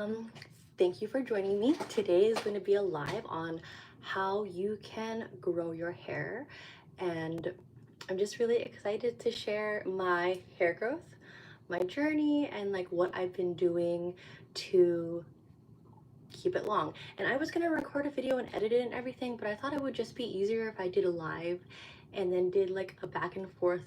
Um, Thank you for joining me. Today is going to be a live on how you can grow your hair, and I'm just really excited to share my hair growth, my journey, and like what I've been doing to keep it long. And I was going to record a video and edit it and everything, but I thought it would just be easier if I did a live and then did like a back and forth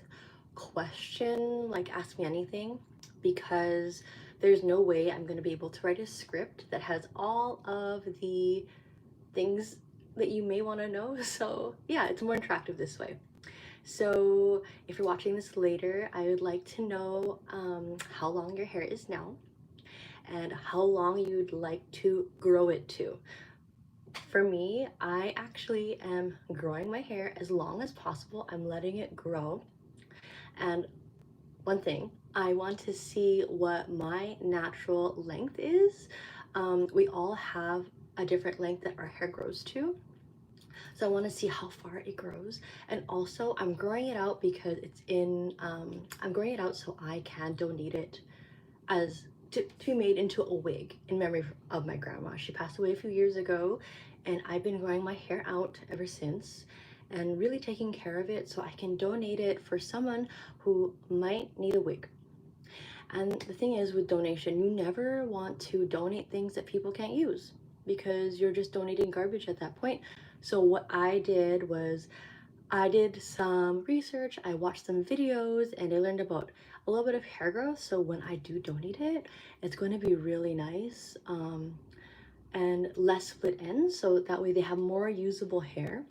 question, like ask me anything, because there's no way I'm going to be able to write a script that has all of the things that you may want to know. So yeah, it's more interactive this way. So if you're watching this later, I would like to know how long your hair is now and how long you'd like to grow it to. For me, I actually am growing my hair as long as possible. I'm letting it grow. And one thing, I want to see what my natural length is. We all have a different length that our hair grows to. So I want to see how far it grows. And also I'm growing it out because I'm growing it out so I can donate it as to be made into a wig in memory of my grandma. She passed away a few years ago, and I've been growing my hair out ever since and really taking care of it so I can donate it for someone who might need a wig. And the thing is, with donation, you never want to donate things that people can't use because you're just donating garbage at that point. So what I did was I did some research, I watched some videos, and I learned about a little bit of hair growth. So when I do donate it, it's going to be really nice and less split ends. So that way they have more usable hair.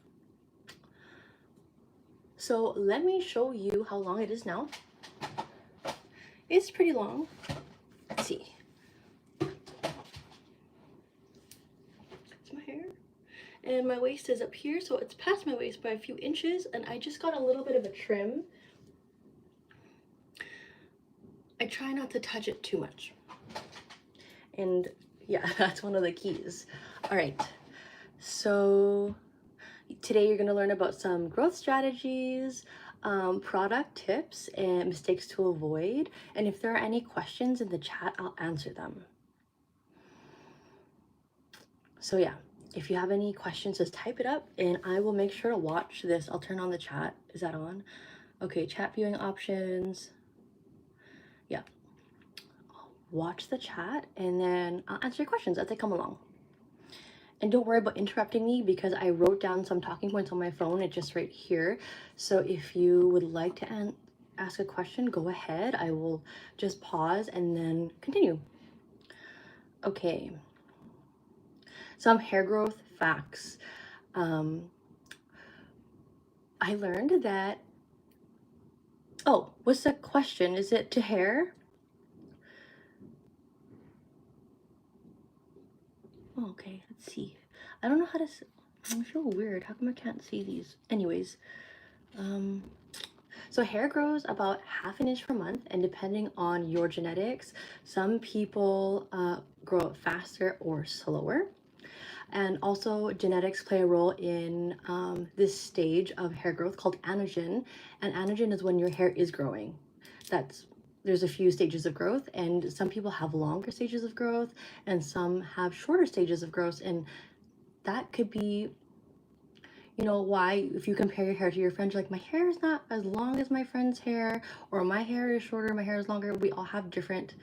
So let me show you how long it is now. It's pretty long. Let's see. It's my hair. And my waist is up here, so it's past my waist by a few inches, and I just got a little bit of a trim. I try not to touch it too much. And yeah, that's one of the keys. All right, so today you're gonna learn about some growth strategies, product tips, and mistakes to avoid. And if there are any questions in the chat, I'll answer them. So yeah, if you have any questions, just type it up and I will make sure to watch this. I'll turn on the chat. Is that on? Okay, chat viewing options. Yeah. Watch the chat and then I'll answer your questions as they come along. And don't worry about interrupting me because I wrote down some talking points on my phone. It's just right here. So if you would like to ask a question, go ahead. I will just pause and then continue. Okay. Some hair growth facts. I learned that, oh, what's the question? Is it to hair? Oh, okay, let's see. I don't know how to, I feel weird. How come I can't see these? Anyways, so hair grows about half an inch per month, and depending on your genetics, some people grow it faster or slower. And also genetics play a role in this stage of hair growth called anagen. And anagen is when your hair is growing. There's a few stages of growth, and some people have longer stages of growth and some have shorter stages of growth. And that could be, you know, why if you compare your hair to your friends, you're like, my hair is not as long as my friend's hair, or my hair is shorter, my hair is longer. We all have different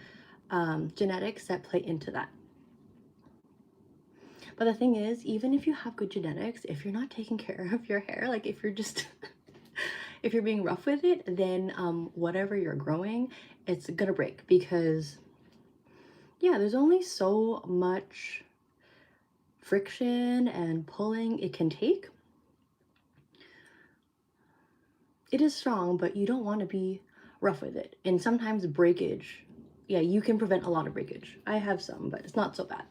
genetics that play into that. But the thing is, even if you have good genetics, if you're not taking care of your hair, like if you're just if you're being rough with it, then whatever you're growing, it's gonna break because yeah, there's only so much friction and pulling it can take. It is strong, but you don't want to be rough with it. And sometimes breakage, yeah, you can prevent a lot of breakage. I have some, but it's not so bad.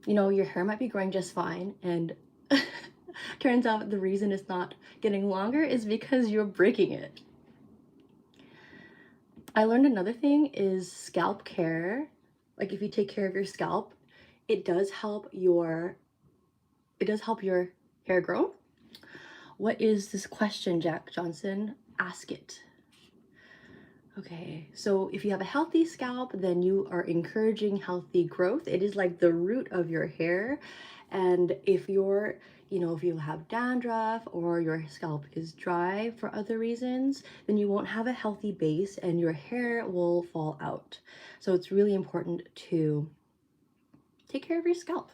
You know, your hair might be growing just fine, and turns out the reason it's not getting longer is because you're breaking it. I learned another thing is scalp care. Like if you take care of your scalp, it does help your hair grow. What is this question, Jack Johnson? Ask it. Okay, so if you have a healthy scalp, then you are encouraging healthy growth. It is like the root of your hair. And if you're, if you have dandruff or your scalp is dry for other reasons, then you won't have a healthy base and your hair will fall out. So it's really important to take care of your scalp.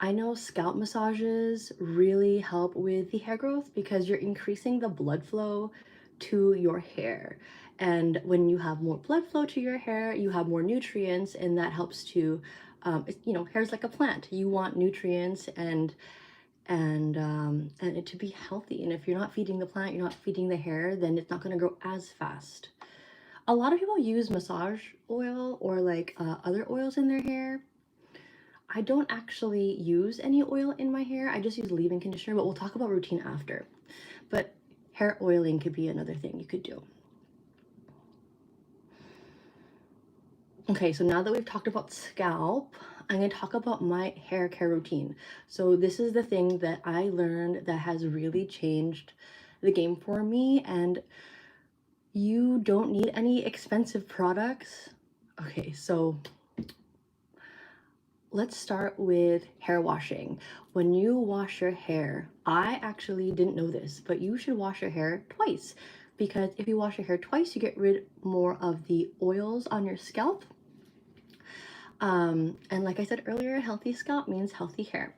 I know scalp massages really help with the hair growth because you're increasing the blood flow to your hair. And when you have more blood flow to your hair, you have more nutrients, and that helps to, hair's like a plant. You want nutrients and it to be healthy. And if you're not feeding the plant, you're not feeding the hair, then it's not going to grow as fast. A lot of people use massage oil or like other oils in their hair. I don't actually use any oil in my hair. I just use leave-in conditioner, but we'll talk about routine after. But hair oiling could be another thing you could do. Okay, so now that we've talked about scalp, I'm going to talk about my hair care routine. So this is the thing that I learned that has really changed the game for me, and you don't need any expensive products. Okay, so let's start with hair washing. When you wash your hair, I actually didn't know this, but you should wash your hair twice, because if you wash your hair twice, you get rid more of the oils on your scalp. And like I said earlier, healthy scalp means healthy hair.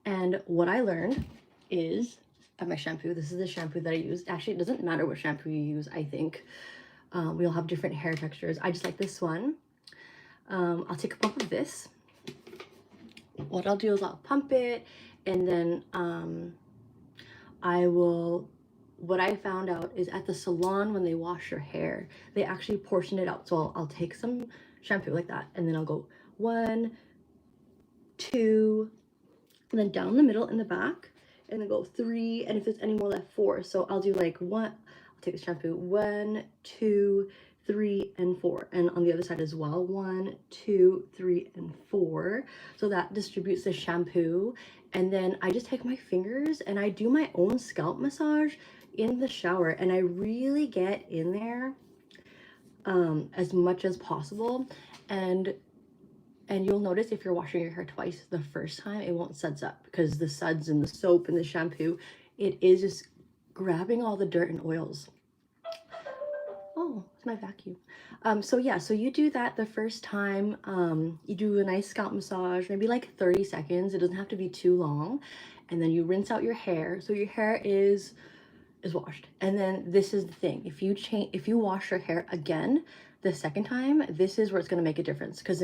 And what I learned is my shampoo. This is the shampoo that I use. Actually, it doesn't matter what shampoo you use, I think. We all have different hair textures. I just like this one. I'll take a pump of this. What I'll do is I'll pump it, and then what I found out is at the salon, when they wash your hair, they actually portion it out. So I'll take some shampoo like that, and then I'll go 1, 2, and then down the middle in the back, and then go 3, and if there's any more left, 4. So I'll do like I'll take the shampoo 1, 2, 3, and 4, and on the other side as well, 1, 2, 3, and 4. So that distributes the shampoo, and then I just take my fingers and I do my own scalp massage in the shower, and I really get in there as much as possible. And you'll notice if you're washing your hair twice, the first time it won't suds up, because the suds and the soap and the shampoo, it is just grabbing all the dirt and oils. Oh, it's my vacuum. So yeah, so you do that the first time. You do a nice scalp massage, maybe like 30 seconds. It doesn't have to be too long. And then you rinse out your hair. So your hair is washed. And then this is the thing. If you wash your hair again the second time, this is where it's going to make a difference. Because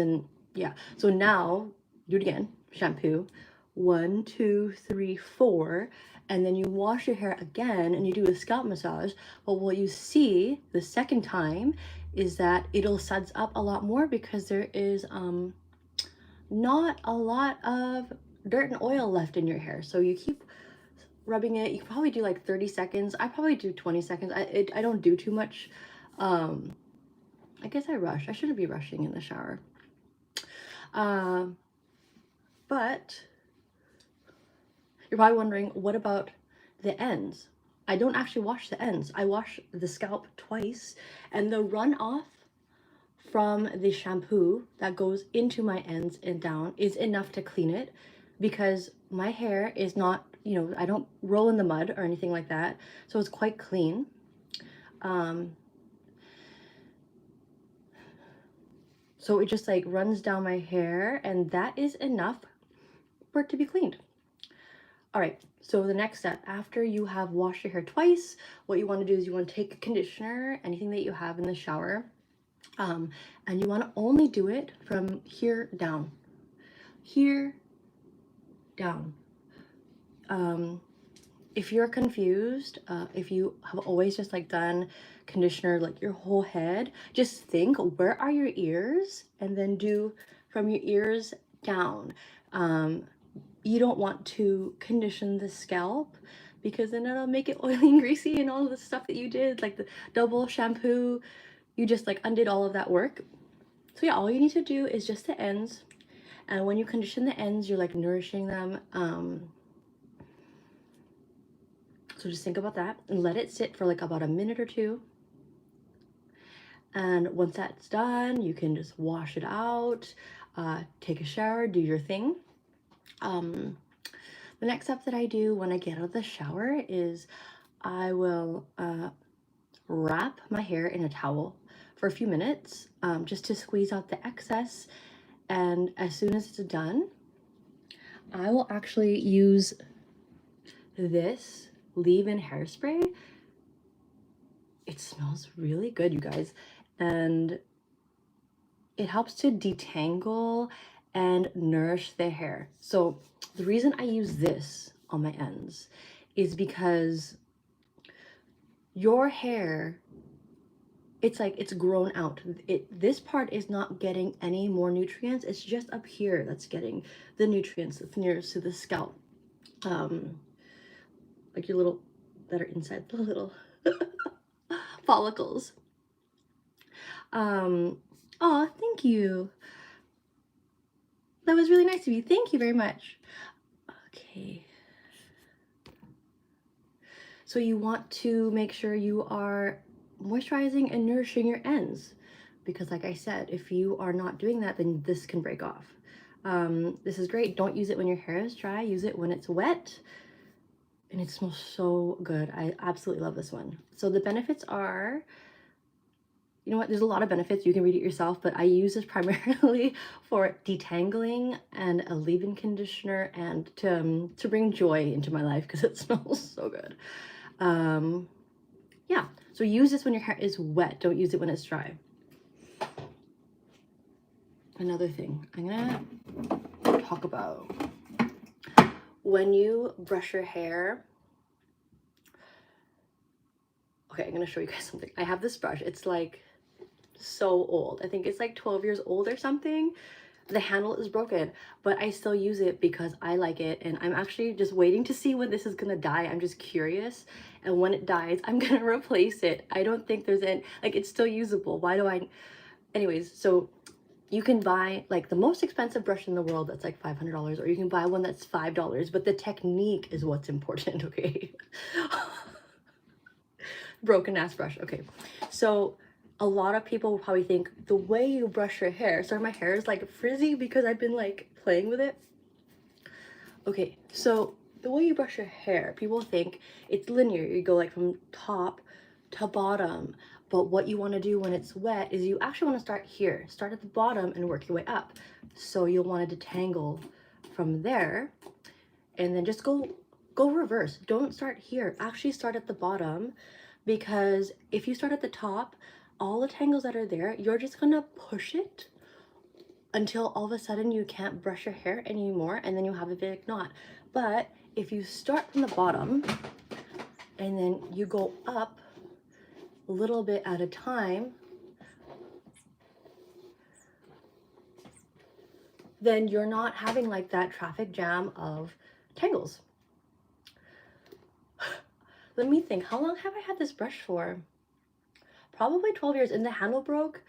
so now do it again. Shampoo 1, 2, 3, 4, and then you wash your hair again and you do a scalp massage. But what you see the second time is that it'll suds up a lot more, because there is not a lot of dirt and oil left in your hair. So you keep rubbing it. You can probably do like 30 seconds. I probably do 20 seconds. I don't do too much. I guess I rush. I shouldn't be rushing in the shower. But you're probably wondering, what about the ends? I don't actually wash the ends. I wash the scalp twice, and the runoff from the shampoo that goes into my ends and down is enough to clean it, because my hair is not, I don't roll in the mud or anything like that. So it's quite clean. So it just like runs down my hair, and that is enough for it to be cleaned. All right, so the next step, after you have washed your hair twice, what you want to do is you want to take a conditioner, anything that you have in the shower, and you want to only do it from here down. Here down. If you're confused, if you have always just like done conditioner like your whole head, just think, where are your ears, and then do from your ears down. You don't want to condition the scalp, because then it'll make it oily and greasy, and all of the stuff that you did, like the double shampoo, you just like undid all of that work. So yeah, all you need to do is just the ends. And when you condition the ends, you're like nourishing them. So just think about that and let it sit for like about a minute or two. And once that's done, you can just wash it out, take a shower, do your thing. The next step that I do when I get out of the shower is I will wrap my hair in a towel for a few minutes, just to squeeze out the excess. And as soon as it's done, I will actually use this leave-in hairspray. It smells really good, you guys, and it helps to detangle and nourish the hair. So the reason I use this on my ends is because your hair, it's like it's grown out. This part is not getting any more nutrients. It's just up here that's getting the nutrients that's nearest to the scalp. Like your little, that are inside the little follicles. Oh, thank you. That was really nice of you. Thank you very much. Okay. So you want to make sure you are moisturizing and nourishing your ends, because like I said, if you are not doing that, then this can break off. This is great. Don't use it when your hair is dry. Use it when it's wet. And it smells so good. I absolutely love this one. So the benefits are, you know what, there's a lot of benefits. You can read it yourself, but I use this primarily for detangling and a leave-in conditioner, and to bring joy into my life because it smells so good. Yeah, so use this when your hair is wet. Don't use it when it's dry. Another thing I'm gonna talk about, when you brush your hair. Okay, I'm gonna show you guys something. I have this brush. It's like so old. I think it's like 12 years old or something. The handle is broken, but I still use it because I like it, and I'm actually just waiting to see when this is gonna die. I'm just curious, and when it dies, I'm gonna replace it. I don't think there's any, like, it's still usable. Why do I? Anyways, so you can buy like the most expensive brush in the world that's like $500, or you can buy one that's $5, but the technique is what's important, okay? Broken ass brush. Okay, so a lot of people will probably think the way you brush your hair, sorry, my hair is like frizzy because I've been like playing with it. Okay, so the way you brush your hair, people think it's linear. You go like from top to bottom, but what you want to do when it's wet is you actually want to start here, start at the bottom and work your way up. So you'll want to detangle from there, and then just go reverse. Don't start here, actually start at the bottom, because if you start at the top, all the tangles that are there, you're just gonna push it until all of a sudden you can't brush your hair anymore, and then you have a big knot. But if you start from the bottom and then you go up a little bit at a time, then you're not having like that traffic jam of tangles. Let me think, how long have I had this brush for? Probably 12 years, and the handle broke,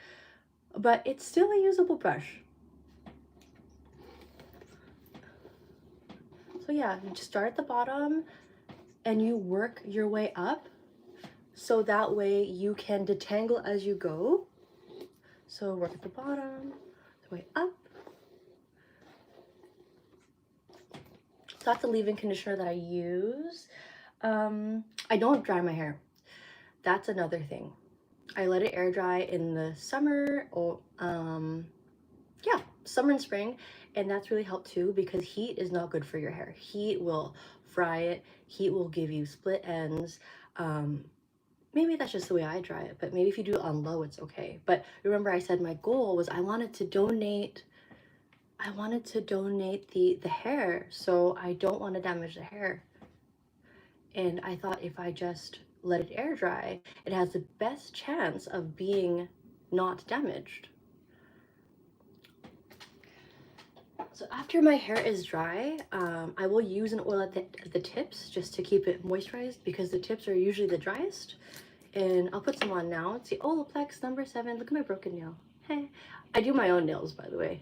but it's still a usable brush. So yeah, you just start at the bottom and you work your way up, so that way you can detangle as you go. So work at the bottom, the way up. So that's the leave-in conditioner that I use. I don't dry my hair. That's another thing. I let it air dry in the summer, or yeah, summer and spring, and that's really helped too, because heat is not good for your hair. Heat will fry it. Heat will give you split ends. Maybe that's just the way I dry it, but maybe if you do it on low, it's okay. But remember, I said my goal was I wanted to donate the hair, so I don't want to damage the hair. And I thought if I just let it air dry, it has the best chance of being not damaged. So after my hair is dry, I will use an oil at the tips just to keep it moisturized, because the tips are usually the driest. And I'll put some on now. It's the Olaplex number 7. Look at my broken nail. Hey, I do my own nails, by the way.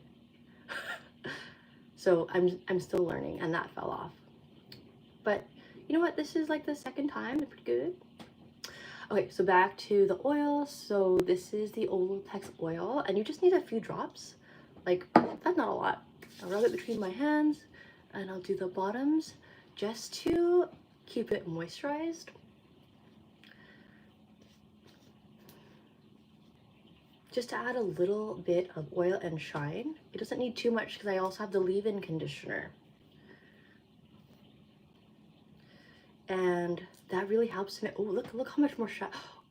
So I'm still learning, and that fell off. But You know what? This is like the second time. They're pretty good. Okay, so back to the oil. So this is the Olaplex oil, and you just need a few drops. Like, that's not a lot. I'll rub it between my hands, and I'll do the bottoms just to keep it moisturized. Just to add a little bit of oil and shine. It doesn't need too much because I also have the leave-in conditioner. And that really helps me. Oh, look how much more shine.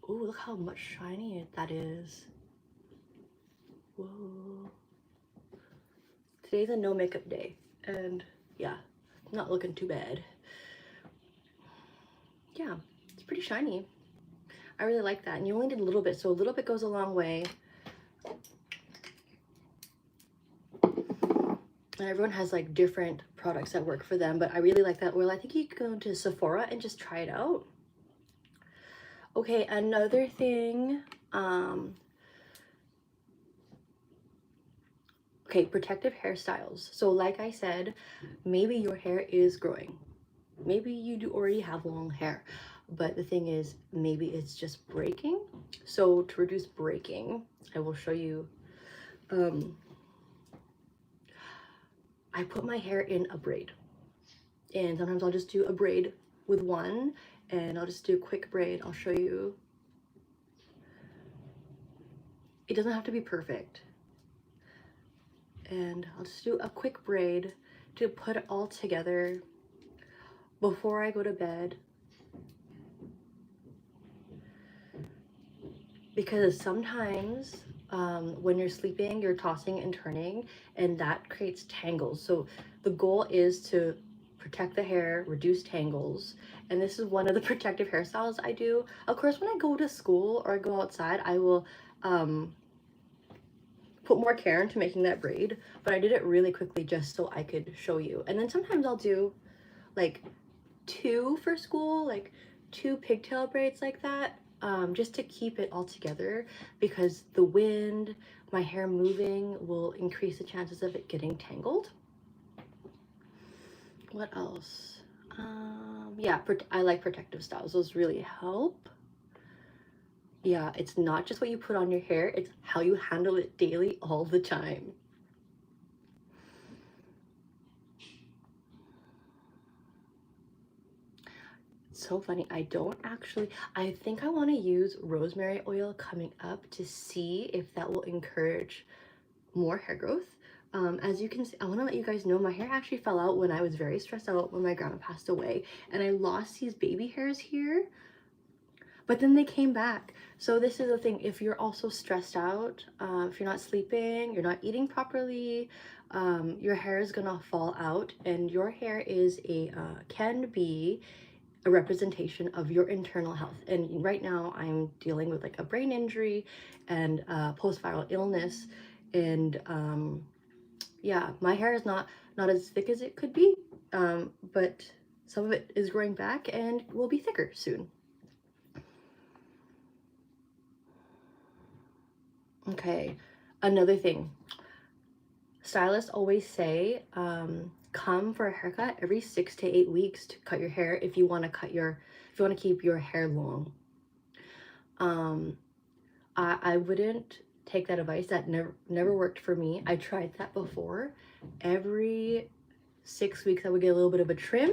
Oh, look how much shiny that is. Whoa. Today's a no makeup day, and yeah, not looking too bad. Yeah, it's pretty shiny. I really like that. And you only need a little bit, so a little bit goes a long way. And everyone has like different products that work for them, but I really like that oil. I think you could go into Sephora and just try it out. Okay, another thing, okay, protective hairstyles. So like I said, maybe your hair is growing. Maybe you do already have long hair, but the thing is, maybe it's just breaking. So to reduce breaking, I will show you, I put my hair in a braid, and sometimes I'll just do a braid with one, and I'll just do a quick braid. I'll show you. It doesn't have to be perfect. And I'll just do a quick braid to put it all together before I go to bed. Because sometimes when you're sleeping, you're tossing and turning, and that creates tangles. So the goal is to protect the hair, reduce tangles, and this is one of the protective hairstyles I do. Of course, when I go to school or I go outside, I will put more care into making that braid, but I did it really quickly just so I could show you. And then sometimes I'll do like 2 for school, like 2 pigtail braids like that, just to keep it all together, because the wind, my hair moving will increase the chances of it getting tangled. What else? Yeah, I like protective styles. Those really help. Yeah, it's not just what you put on your hair, it's how you handle it daily all the time. So funny, I think I want to use rosemary oil coming up to see if that will encourage more hair growth. As you can see, I want to let you guys know my hair actually fell out when I was very stressed out when my grandma passed away, and I lost these baby hairs here, but then they came back. So this is the thing, if you're also stressed out, if you're not sleeping, you're not eating properly, your hair is gonna fall out, and your hair is can be a representation of your internal health. And right now I'm dealing with like a brain injury and post-viral illness, and yeah, my hair is not as thick as it could be, but some of it is growing back and will be thicker soon. Okay, another thing, stylists always say come for a haircut every 6 to 8 weeks to cut your hair if you want to keep your hair long. I wouldn't take that advice. That never worked for me. I tried that before. Every 6 weeks I would get a little bit of a trim,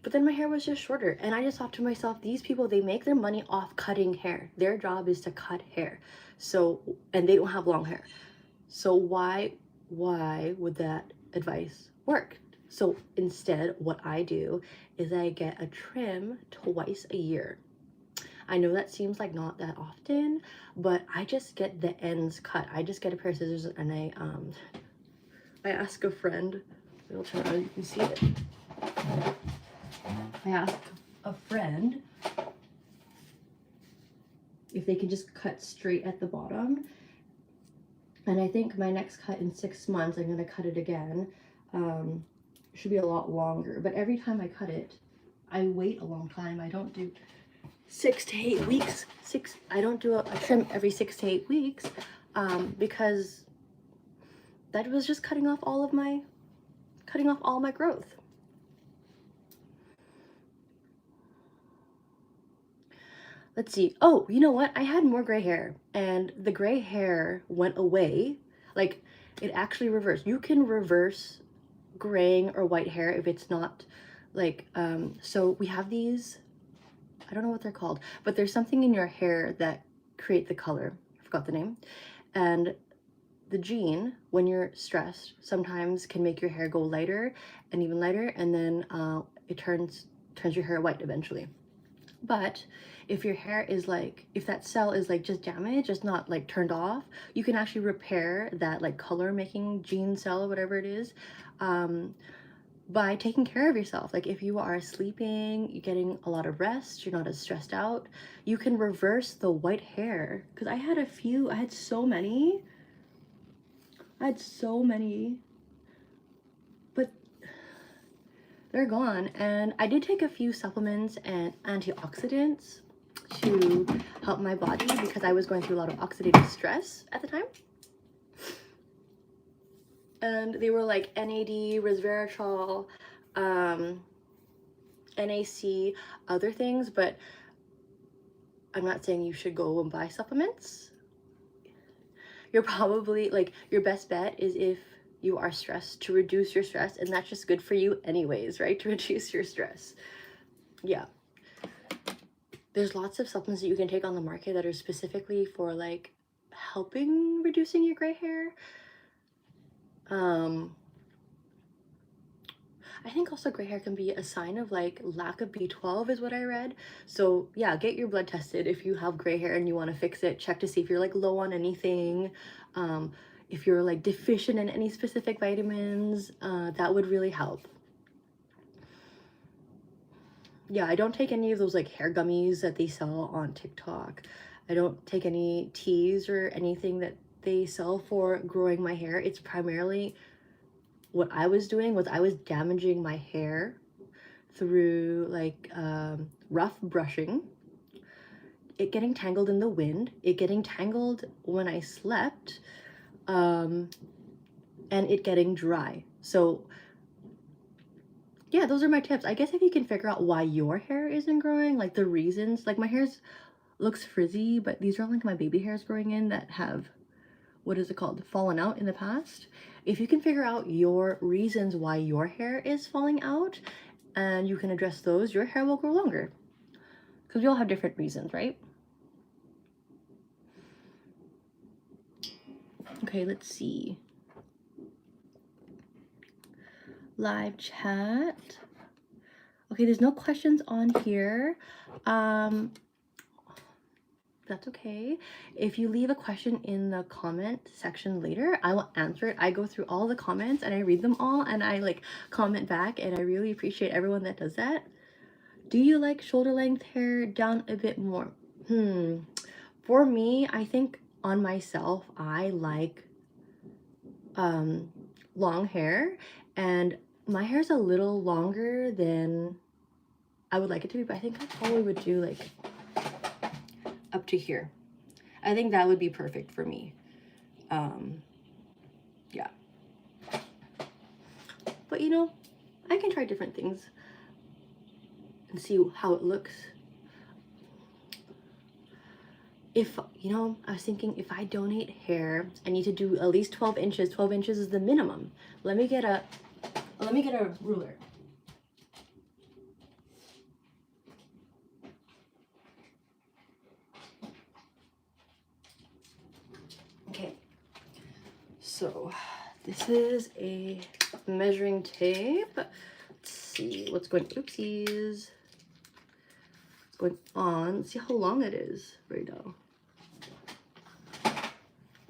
but then my hair was just shorter, and I just thought to myself, these people, they make their money off cutting hair. Their job is to cut hair, so, and they don't have long hair, so why would that advice work? So instead, what I do is I get a trim twice a year. I know that seems like not that often, but I just get the ends cut. I just get a pair of scissors, and I ask a friend, I'll turn around, you can see it. I asked a friend if they can just cut straight at the bottom, and I think my next cut in 6 months, I'm going to cut it again. Should be a lot longer, but every time I cut it, I wait a long time. I don't do 6 to 8 weeks. I don't do a trim every 6 to 8 weeks, because that was just cutting off all my growth. let's see. Oh, you know what? I had more gray hair, and the gray hair went away. Like, it actually reversed. You can reverse graying or white hair if it's not like, so we have these, I don't know what they're called, but there's something in your hair that create the color. I forgot the name. And the gene, when you're stressed, sometimes can make your hair go lighter and even lighter, and then it turns your hair white eventually. But if your hair is like, if that cell is like just damaged, just not like turned off, you can actually repair that like color making gene cell or whatever it is, by taking care of yourself. Like if you are sleeping, you're getting a lot of rest, you're not as stressed out, you can reverse the white hair. Because I had so many, but they're gone. And I did take a few supplements and antioxidants to help my body because I was going through a lot of oxidative stress at the time. And they were like NAD, resveratrol, NAC, other things, but I'm not saying you should go and buy supplements. You're probably like, your best bet is if you are stressed, to reduce your stress, and that's just good for you anyways, right? To reduce your stress. Yeah. There's lots of supplements that you can take on the market that are specifically for like helping reducing your gray hair. I think also gray hair can be a sign of like lack of B12 is what I read. So yeah, get your blood tested if you have gray hair and you want to fix it. Check to see if you're like low on anything. If you're like deficient in any specific vitamins, that would really help. Yeah, I don't take any of those like hair gummies that they sell on TikTok. I don't take any teas or anything that they sell for growing my hair. It's primarily, what I was doing was I was damaging my hair through like rough brushing, it getting tangled in the wind, it getting tangled when I slept, and it getting dry. So yeah, those are my tips. I guess if you can figure out why your hair isn't growing, like the reasons, like my hair's looks frizzy, but these are like my baby hairs growing in that have, what is it called, fallen out in the past. If you can figure out your reasons why your hair is falling out and you can address those, your hair will grow longer. Because we all have different reasons, right? Okay, let's see. Live chat. Okay, there's no questions on here. That's okay. If you leave a question in the comment section later, I will answer it. I go through all the comments and I read them all and I like comment back, and I really appreciate everyone that does that. Do you like shoulder length hair down a bit more? For me, I think on myself, I like long hair, and my hair's a little longer than I would like it to be, but I think I probably would do like up to here. I think that would be perfect for me. Yeah. But you know, I can try different things and see how it looks. If, you know, I was thinking if I donate hair, I need to do at least 12 inches. 12 inches is the minimum. Let me get a ruler. Okay. So this is a measuring tape. Let's see what's going, oopsies. What's going on? Let's see how long it is right now.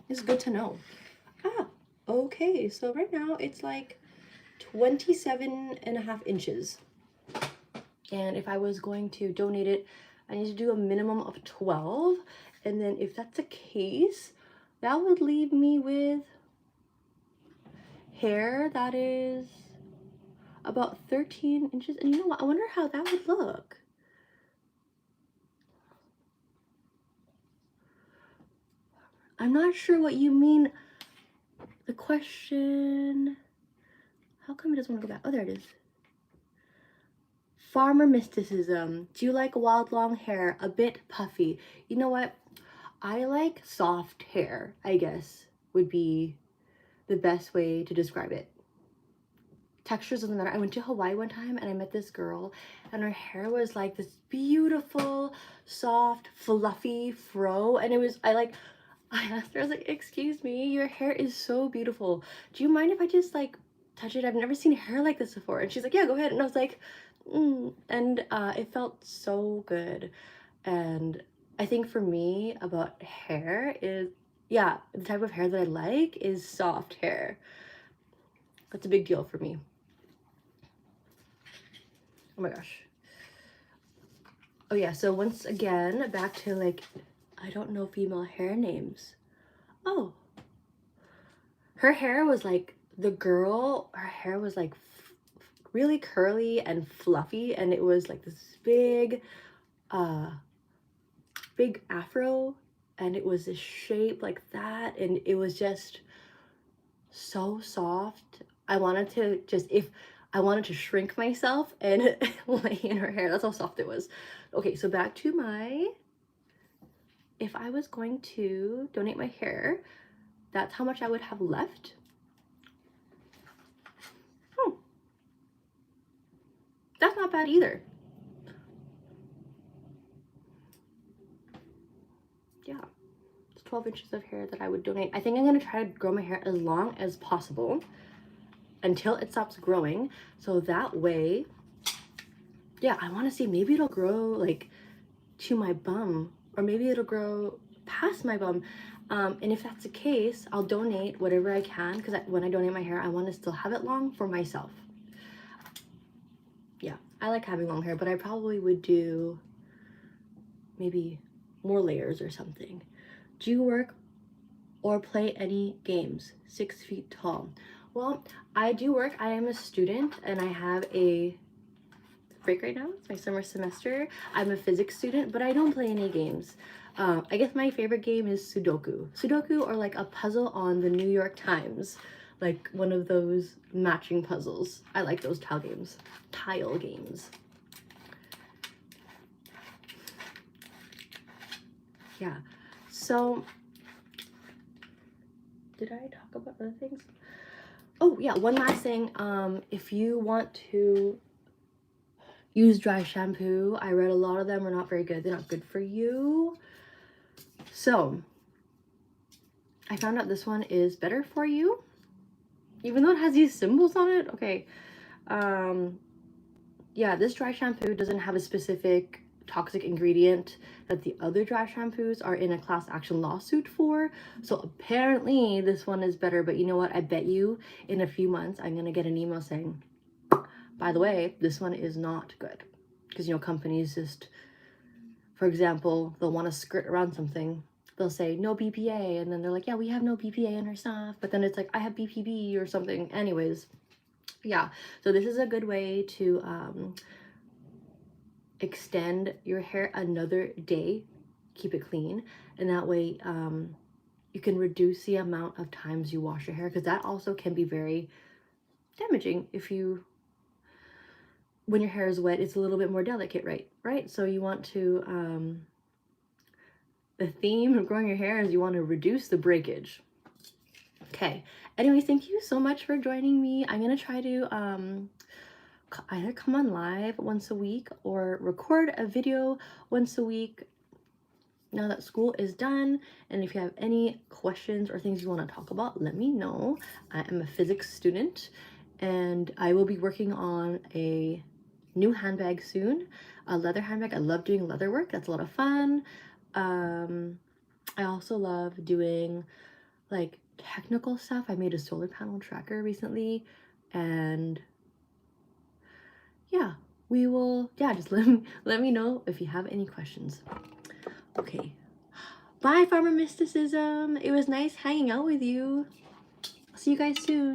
It's good to know. Okay, so right now it's like 27.5 inches. And if I was going to donate it, I need to do a minimum of 12. And then if that's the case, that would leave me with hair that is about 13 inches. And you know what? I wonder how that would look. I'm not sure what you mean. The question, how come it doesn't want to go back? Oh, there it is. Farmer mysticism. Do you like wild long hair? A bit puffy. You know what? I like soft hair, I guess, would be the best way to describe it. Textures doesn't matter. I went to Hawaii one time and I met this girl and her hair was like this beautiful, soft, fluffy fro. And it was, I asked her, I was like, excuse me, your hair is so beautiful. Do you mind if I just like touch it? I've never seen hair like this before. And she's like, yeah, go ahead. And I was like, and it felt so good. And I think for me about hair is, yeah, the type of hair that I like is soft hair. That's a big deal for me. Oh my gosh. Oh yeah, so once again, back to like, I don't know female hair names. Oh. Her hair was like, her hair was like really curly and fluffy, and it was like this big afro, and it was this shape like that, and it was just so soft. I wanted to shrink myself and lay in her hair. That's how soft it was. Okay, so back to if I was going to donate my hair, that's how much I would have left. That's not bad either. Yeah, it's 12 inches of hair that I would donate. I think I'm gonna try to grow my hair as long as possible until it stops growing, so that way, yeah, I want to see, maybe it'll grow like to my bum, or maybe it'll grow past my bum. And if that's the case, I'll donate whatever I can, because when I donate my hair, I want to still have it long for myself. Yeah, I like having long hair, but I probably would do maybe more layers or something. Do you work or play any games? 6 feet tall. Well, I do work. I am a student and I have a break right now. It's my summer semester. I'm a physics student, but I don't play any games. I guess my favorite game is Sudoku. Sudoku, or like a puzzle on the New York Times, like one of those matching puzzles. I like those tile games. Yeah, so did I talk about other things? Oh yeah, one last thing. If you want to use dry shampoo, I read a lot of them are not very good. They're not good for you. So I found out this one is better for you, even though it has these symbols on it. Okay. Yeah, this dry shampoo doesn't have a specific toxic ingredient that the other dry shampoos are in a class action lawsuit for. So apparently this one is better, but you know what? I bet you in a few months I'm gonna get an email saying, by the way, this one is not good. Because, you know, companies just, for example, they'll want to skirt around something. They'll say no BPA, and then they're like, yeah, we have no BPA in our stuff, but then it's like, I have BPB or something. Anyways, yeah, so this is a good way to extend your hair another day, keep it clean, and that way you can reduce the amount of times you wash your hair, because that also can be very damaging. When your hair is wet, it's a little bit more delicate, right? So you want to the theme of growing your hair is you want to reduce the breakage. Okay, anyways, thank you so much for joining me. I'm gonna try to either come on live once a week or record a video once a week now that school is done. And if you have any questions or things you want to talk about, let me know. I am a physics student and I will be working on a new handbag soon, a leather handbag. I love doing leather work. That's a lot of fun. I also love doing like technical stuff. I made a solar panel tracker recently, and yeah, just let me know if you have any questions. Okay, bye, Farmer Mysticism. It was nice hanging out with you. I'll see you guys soon.